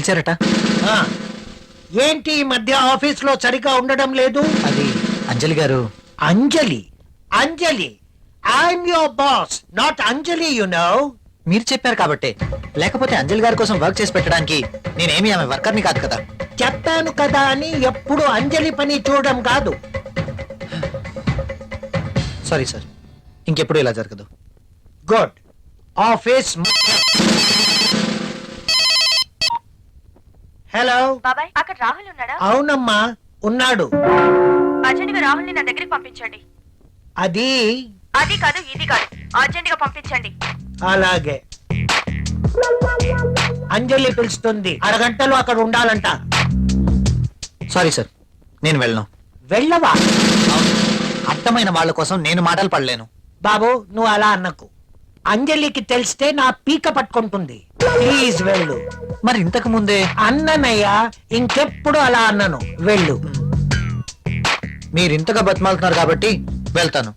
పిలిచారట. ఆ, ఏంటి ఈ మధ్య ఆఫీస్ లో సరిగా ఉండడం లేదు? అది అంజలి గారు. Anjali Anjali I'm your boss, not Anjali, you know. మీరు చెప్పారు కాబట్టి, లేకపోతే అంజలి గారి కోసం వర్క్ చేసి పెట్టడానికి నేనేమి ఆమె వర్కర్ని కాదు కదా. చెప్పాను కదా అని ఎప్పుడు అంజలి పని చూడడం కాదు. సారీ సార్, ఇంకెప్పుడు ఇలా జరగదు. గుడ్. ఆఫీస్. హలో బాబాయ్, అక్కడ రాహుల్ ఉన్నాడా? అవునమ్మా, ఉన్నాడు. అర్జెంట్ గా రాహుల్ ని నా దగ్గరికి పంపించండి. అది అది కాదు ఇది కాదు, అర్జెంట్ గా పంపించండి. అలాగే. అంజలి పిలుస్తుంది, అరగంటలో అక్కడ ఉండాలంట. సారీ సార్, నేను వెళ్ళను. వెళ్ళవా? అర్థమైన వాళ్ళ కోసం నేను మాటలు పడలేను. బాబు, నువ్వు అలా అన్నకు. అంజలికి తెలిస్తే నా పీక పట్టుకుంటుంది. ప్లీజ్ వెళ్ళు. మరి ఇంతకు ముందే అన్ననయ్యా, ఇంకెప్పుడు అలా అన్నను. వెళ్ళు. మీరు ఇంతగా బతిమాలుతున్నారు కాబట్టి వెళ్తాను.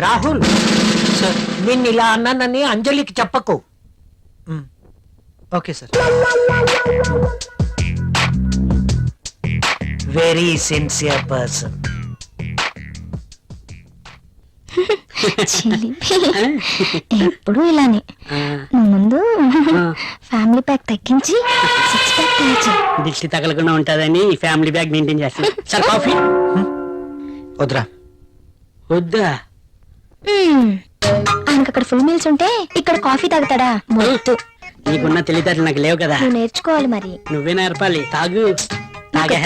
రాహుల్, సార్. నిన్ను ఇలా అన్నానని అంజలికి చెప్పకు. Okay sir. Very sincere person. ఎప్పుడు ఇలానే. ముందు ఫ్యామిలీ ప్యాక్ తగ్గించి 6 ప్యాక్ తినచ్చు. దిష్టి తగలకుండా ఉంటుందని ఫ్యామిలీ బ్యాగ్ మెయింటైన్ చేస్తాను. సార్ కాఫీ వద్దురా. వద్దా? ఆయనకు అక్కడ ఫుల్ మీల్స్ ఉంటే ఇక్కడ కాఫీ తాగుతాడా? మొద్దు. నీకున్న తెలివితేటలు నాకు లేవు కదా. నువ్వు నేర్చుకోవాలి మరి. నువ్వే నేర్పాలి. తాగు. తాగే.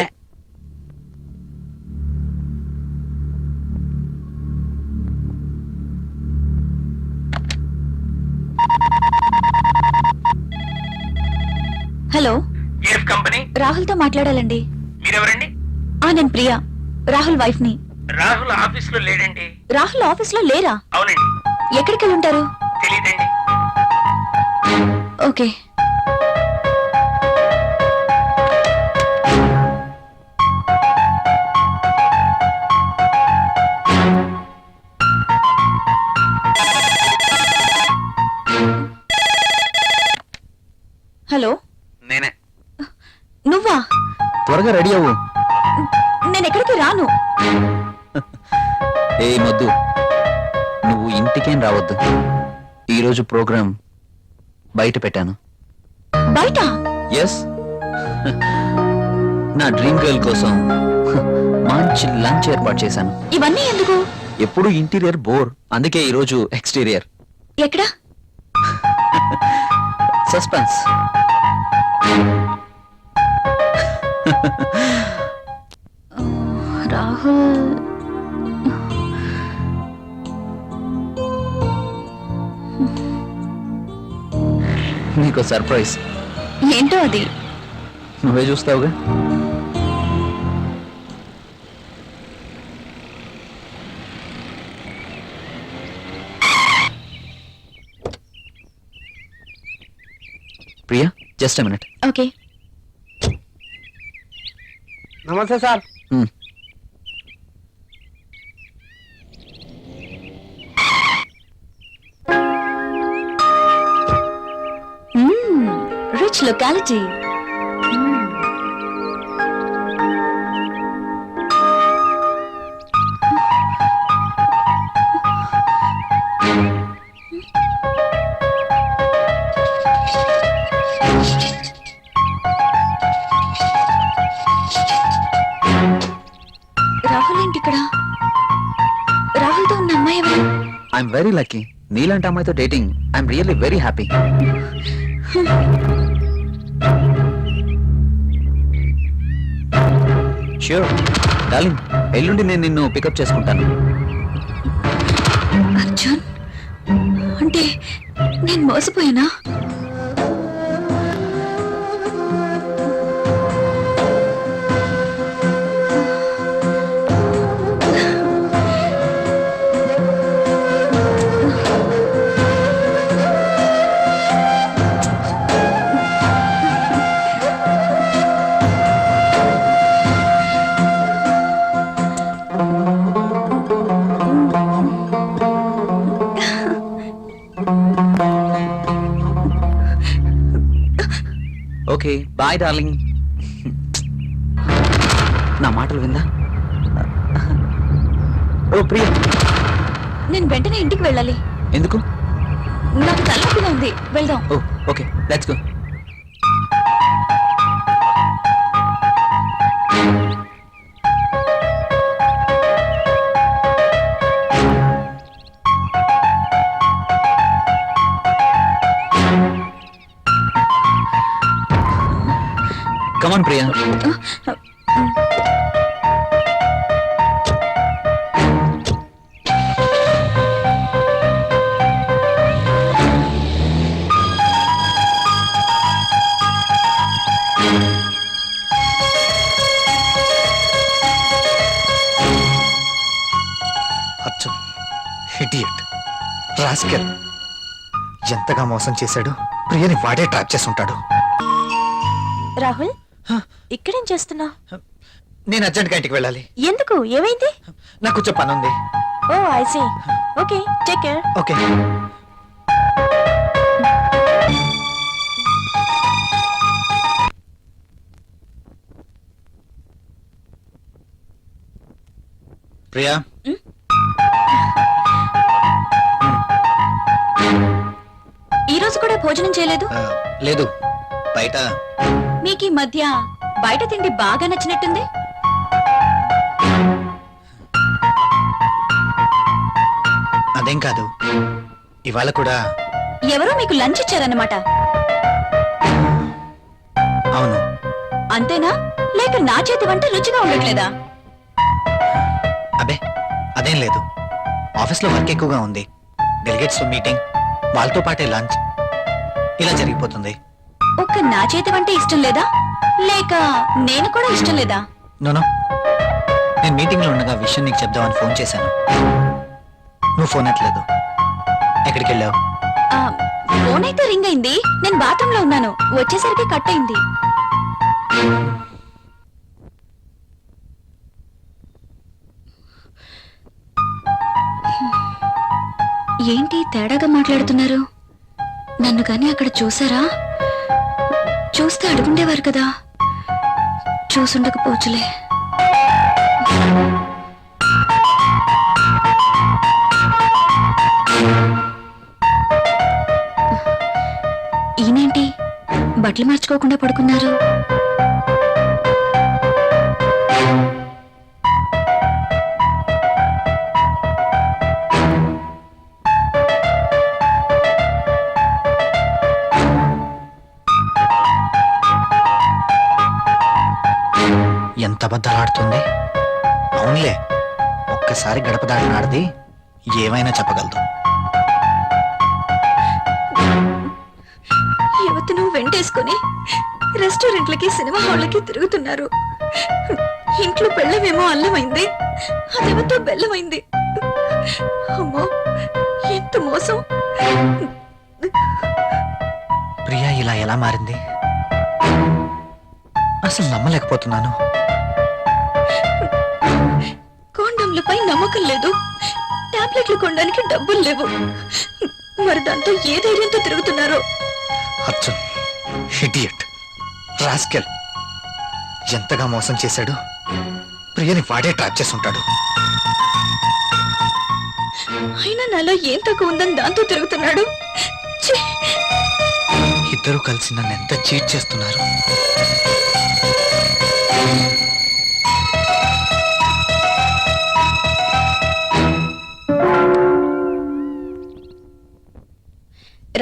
హలో, కంపెనీ రాహుల్ తో మాట్లాడాలండి. మీరెవరండి? నేను ప్రియా, రాహుల్ వైఫ్ ని. రాహుల్ ఆఫీస్ లో లేడండి. రాహుల్ ఆఫీస్ లో లేరా? అవునండి. ఎక్కడికి వెళ్ళి ఉంటారు? తెలీదండి. ఓకే. హలో, నేనే. నువ్వా? త్వరగా రెడీ అవ్వు. నేను ఎక్కడికి రాను. ఏ మొద్దు, నువ్వు ఇంటికేం రావద్దు. ఈరోజు ప్రోగ్రాం బయట పెట్టాను. బయట? ఎస్, నా డ్రీమ్ గర్ల్ కోసం మంచి లంచ్ ఏర్పాటు చేశాను. ఇవన్నీ ఎందుకు? ఎప్పుడు ఇంటీరియర్ బోర్, అందుకే ఈరోజు ఎక్స్టీరియర్. ఎక్కడ? సస్పెన్స్. రాహుల్ నీకు సర్ప్రైజ్. ఏంటో అది? నువ్వే చూస్తావుగా. Priya, just a minute. Okay. నమస్తే సార్. Rich locality. రాహుల్ ఏంటి ఇక్కడ? రాహుల్తో ఉన్న అమ్మాయి ఎవరు? I'm very lucky. నీలాంటి అమ్మాయితో dating I'm really very happy. Sure darling, ఎల్లుండి నేను నిన్ను పికప్ చేసుకుంటాను. అర్జున్, అంటే నేను మోసపోయానా? Okay bye darling. నా మాటలు విందా? ఓ ప్రియా, నేను వెంటనే ఇంటికి వెళ్ళాలి. ఎందుకు? నాకు తలనొప్పిగా ఉంది, వెళ్దాం. Oh okay let's go. Come on, Priya. అచ్చం ఇడియట్ రాస్కెల్ ఎంతగా మోసం చేశాడు. ప్రియని వాడే ట్రాప్ చేసి ఉంటాడు. రాహుల్ ఇక్కడేం చేస్తున్నా? నేను అర్జెంట్గా ఇంటికి వెళ్ళాలి. ఎందుకు? ఏమైంది? నాకు కొంచెం పని ఉంది. Oh I see. Okay take care. Okay. Priya, ఈ రోజు కూడా భోజనం చేయలేదు. లేదు బయట. మీకు ఈ మధ్య బయట తిండి బాగా నచ్చినట్టుంది. అదేం కాదు, ఇవాళ కూడా. ఎవరో మీకు లంచ్ ఇచ్చారన్నమాట. అవును. అంతేనా? లేక నా చేతి వంట రుచిగా ఉండట్లేదా? అబే అదేం లేదు, ఆఫీస్లో వర్క్ ఎక్కువగా ఉంది. డెలిగేట్స్ మీటింగ్, వాళ్ళతో పాటే లంచ్, ఇలా జరిగిపోతుంది. ఒక్క నా చేతి వంట ఇష్టం లేదా? లేక నేను కూడా ఇష్టం లేదా? నోనో, నేను మీటింగ్లో ఉండగా విషయం నీకు చెప్దామని ఫోన్ చేశాను. నువ్వు ఫోన్ ఎత్తలేదు. ఎక్కడికి వెళ్ళావు? ఆ, ఫోన్ అయితే రింగ్ అయింది. నేను బాత్రూమ్ లో ఉన్నాను. వచ్చేసరికి కట్ అయింది. ఏంటి తేడాగా మాట్లాడుతున్నారు? నన్ను కానీ అక్కడ చూసారా? చూస్తే అడుగుండేవారు కదా. చూసుండకపోవచ్చులే. ఈయనేంటి బట్టలు మార్చుకోకుండా పడుకున్నారు? ఎంత అబద్ధాలాడుతుంది. అవునులే, ఒక్కసారి గడప దాటినాడిది ఏమైనా చెప్పగలదు. యువతను వెంటేసుకుని రెస్టారెంట్లకి సినిమా హాళ్ళకి తిరుగుతున్నారు. ఇంట్లో బెల్లమేమో అల్లమైంది, అదేవతో బెల్లమైంది. అమ్మో, ఎంత మోసం! ప్రియా ఇలా ఎలా మారింది? అసలు నమ్మలేకపోతున్నాను. కాండంలపై నమ్మకం లేదు, టాబ్లెట్లు కొనడానికి డబ్బులు లేవు. మరి దాంతో ఏ ధైర్యంతో తిరుగుతున్నారో. అచ్చం ఇడియట్ రాస్కెల్ ఎంతగా మోసం చేశాడు. ప్రియని వాడే ట్రాప్ చేసి ఉంటాడు. అయినా నాలో ఏం తక్కువ ఉందని దాంతో తిరుగుతున్నాడు. ఛీ! ఇద్దరూ కలిసి నన్ను ఎంత చీట్ చేస్తున్నారు.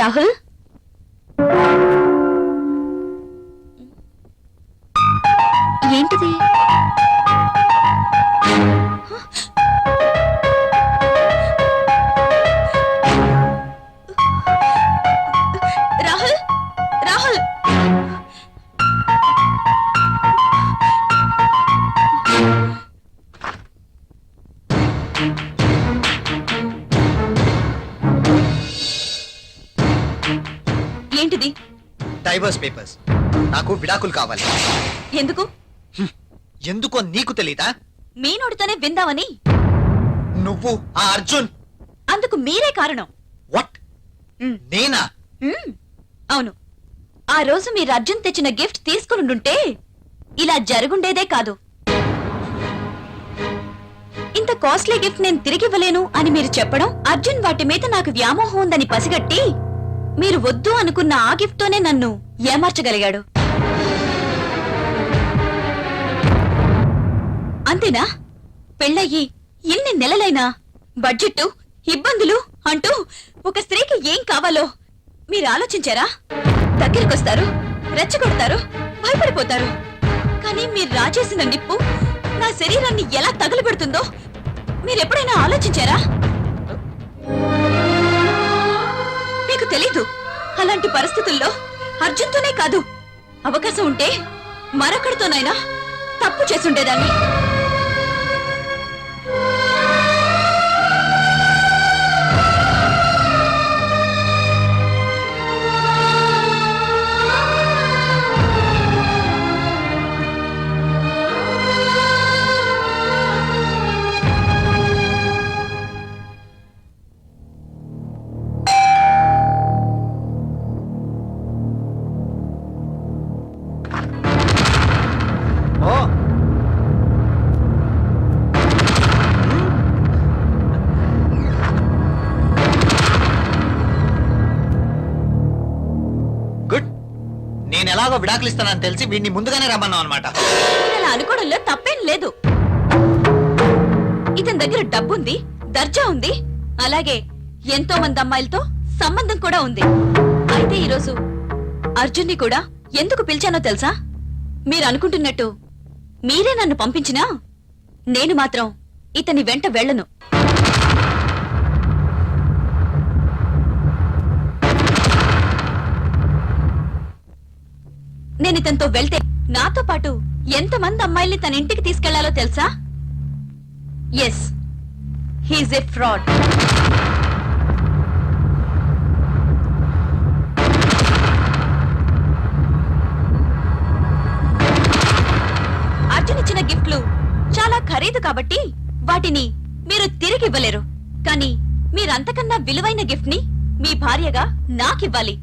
రాహుల్, ఏంటిది? రాహుల్, రాహుల్, ఏంటిది? Divorce papers. నాకు విడాకులు కావాలి. ఎందుకు? ఎందుకో నీకు తెలీదా? మీ నోటితోనే విందామని. నువ్వు ఆ అర్జున్. అందుకు మీరే కారణం. వాట్? మ్. నేనా? అవును, ఆ రోజు మీరు అర్జున్ తెచ్చిన గిఫ్ట్ తీసుకునుంటే ఇలా జరుగుండేదే కాదు. ఇంత కాస్ట్లీ గిఫ్ట్ నేను తిరిగివ్వలేను అని మీరు చెప్పడం, అర్జున్ వాటి మీద నాకు వ్యామోహం ఉందని పసిగట్టి మీరు వద్దు అనుకున్న ఆ గిఫ్ట్ తోనే నన్ను ఏమార్చగలిగాడు. అంతేనా? పెళ్ళయ్యి ఎన్ని నెలలైనా బడ్జెట్, ఇబ్బందులు అంటూ ఒక స్త్రీకి ఏం కావాలో మీరు ఆలోచించారా? దగ్గరికొస్తారు, రెచ్చగొడతారు, భయపడిపోతారు. కానీ మీరు రాజేసిన నిప్పు నా శరీరాన్ని ఎలా తగులబెడుతుందో మీరెప్పుడైనా ఆలోచించారా? మీకు తెలీదు. అలాంటి పరిస్థితుల్లో అర్జున్తోనే కాదు, అవకాశం ఉంటే మరొకడితోనైనా తప్పు చేసుండేదాన్ని. ఓ గుడ్. నేను ఎలాగో విడాకులు ఇస్తానని తెలిసి వీడిని ముందుగానే రమ్మన్నావు అనమాట. మీరు అలా అనుకోవడంలో తప్పేం లేదు. ఇతని దగ్గర డబ్బుంది, దర్జా ఉంది, అలాగే ఎంతో మంది అమ్మాయిలతో సంబంధం కూడా ఉంది. అయితే ఈరోజు అర్జున్ని కూడా ఎందుకు పిలిచానో తెలుసా? మీరు అనుకుంటున్నట్టు మీరే నన్ను పంపించినా నేను మాత్రం ఇతని వెంట వెళ్ళను. నేను ఇతనితో వెళ్తే నాతో పాటు ఎంతమంది అమ్మాయిల్ని తన ఇంటికి తీసుకెళ్లాలో తెలుసా? Yes, he is a fraud. Arjun ఇచ్చిన గిఫ్ట్లు చాలా ఖరీదు కాబట్టి వాటిని మీరు తిరిగి ఇవ్వలేరు. కానీ మీరంతకన్నా విలువైన గిఫ్ట్ ని మీ భార్యగా నాకివ్వాలి.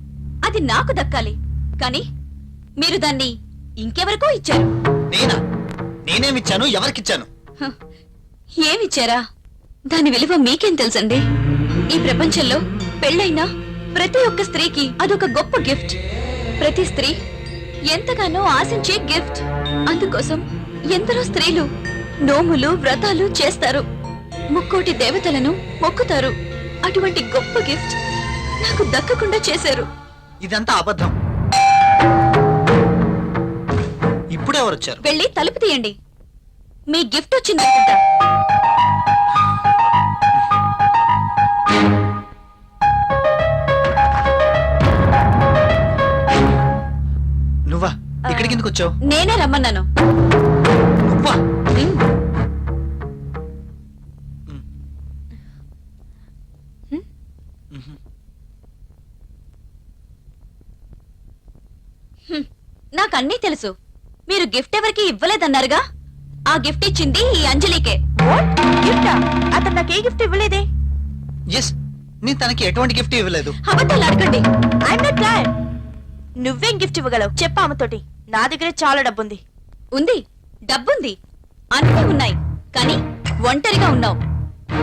అది నాకు దక్కాలి. కానీ మీరు దాన్ని ఇంకెవరికో ఇచ్చారు. నేనా? నేనేమిచ్చాను? ఎవరికిచ్చాను? హ, ఏమిచ్చారా? దాని విలువ మీకేం తెలుసండి? ఈ ప్రపంచంలో పెళ్ళైన ప్రతి ఒక్క స్త్రీకి అదొక గొప్ప గిఫ్ట్. ప్రతి స్త్రీ ఎంతగానో ఆశించే గిఫ్ట్. అందుకోసం ఎందరో స్త్రీలు నోములు, వ్రతాలు చేస్తారు, ముక్కోటి దేవతలను మొక్కుతారు. అటువంటి గొప్ప గిఫ్ట్ నాకు దక్కకుండా చేశారు. ఇదంతా అబద్ధం. ఇప్పుడు ఎవరు వచ్చారు? వెళ్ళి తలుపు తీయండి. మీ గిఫ్ట్ వచ్చిందనుకుంటా. నువ్వా? ఇక్కడికి ఎందుకు వచ్చావు? నేనే రమ్మన్నాను. నువ్వా? నాకన్నీ తెలుసు. మీరు గిఫ్ట్ ఎవరికి ఇవ్వలేదన్నారుగా? ఆ గిఫ్ట్ ఇచ్చింది ఈ అంజలికే. గిఫ్టా? అతను నాకు ఏ గిఫ్ట్ ఇవ్వలేదే. ఎస్, నేను తనకి ఎటువంటి గిఫ్ట్ ఇవ్వలేదు. అబద్ధాలు అడగండి. I'm not glad. నువ్వేం గిఫ్ట్ ఇవ్వగలవు చెప్పు ఆమెతోటి. నా దగ్గర చాలా డబ్బుంది. ఉంది, డబ్బుంది, అన్నీ ఉన్నాయి. కానీ ఒంటరిగా ఉన్నావు.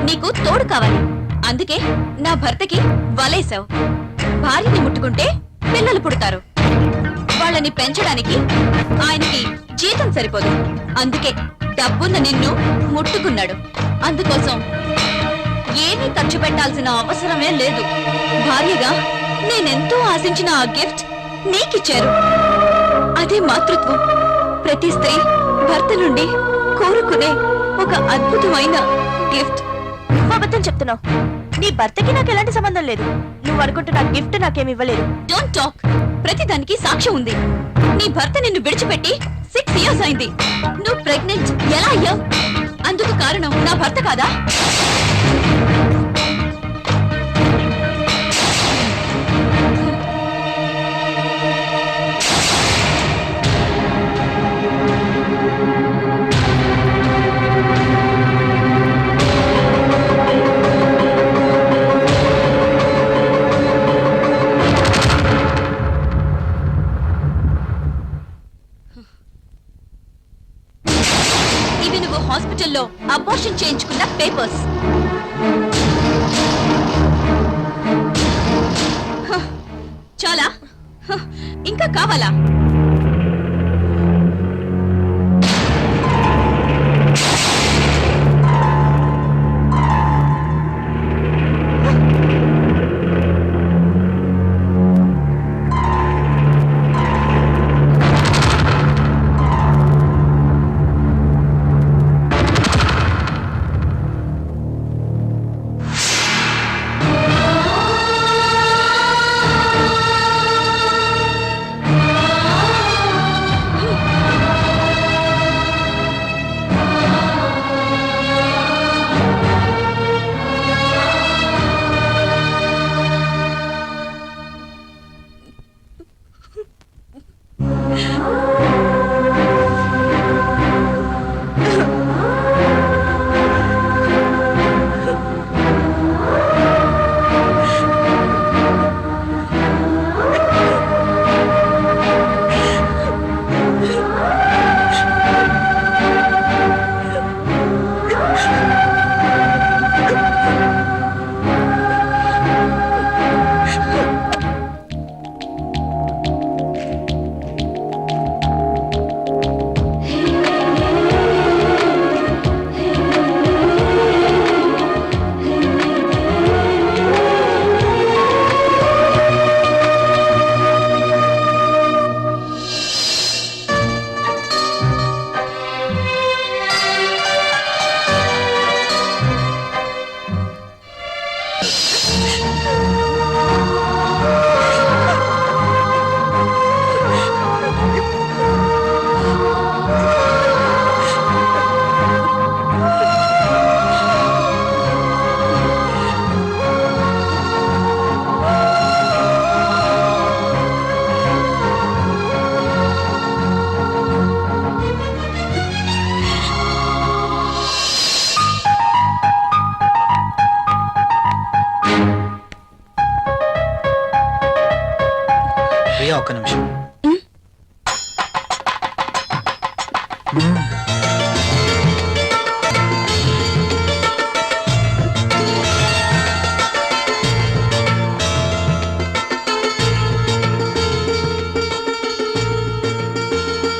నీకు తోడు కావాలి. అందుకే నా భర్తకి వలేసావు. భార్యని ముట్టుకుంటే పిల్లలు పుడతారు. వాళ్ళని పెంచడానికి ఆయనకి జీతం సరిపోదు. అందుకే డబ్బున్న నిన్ను ముట్టుకున్నాడు. అందుకోసం ఏమీ ఖర్చు పెట్టాల్సిన అవసరమే లేదు. భార్యగా నేనెంతో ఆశించిన ఆ గిఫ్ట్ నీకిచ్చారు. అదే మాతృత్వం. ప్రతి స్త్రీ భర్త నుండి కోరుకునే ఒక అద్భుతమైన గిఫ్ట్. నువ్వు అబద్ధం చెప్తున్నావు. నీ భర్తకి నాకు ఎలాంటి సంబంధం లేదు. నువ్వు అనుకుంటున్న గిఫ్ట్ నాకేమి ఇవ్వలేదు. Don't talk. ప్రతిదానికి సాక్ష్యం ఉంది. నీ భర్త నిన్ను విడిచిపెట్టి 6 years అయింది. నువ్వు ప్రెగ్నెంట్ ఎలా అయ్యావు? అందుకు కారణం నా భర్త కాదా? అబార్షన్ చేయించుకున్న పేపర్స్. చాలా ఇంకా కావాలా?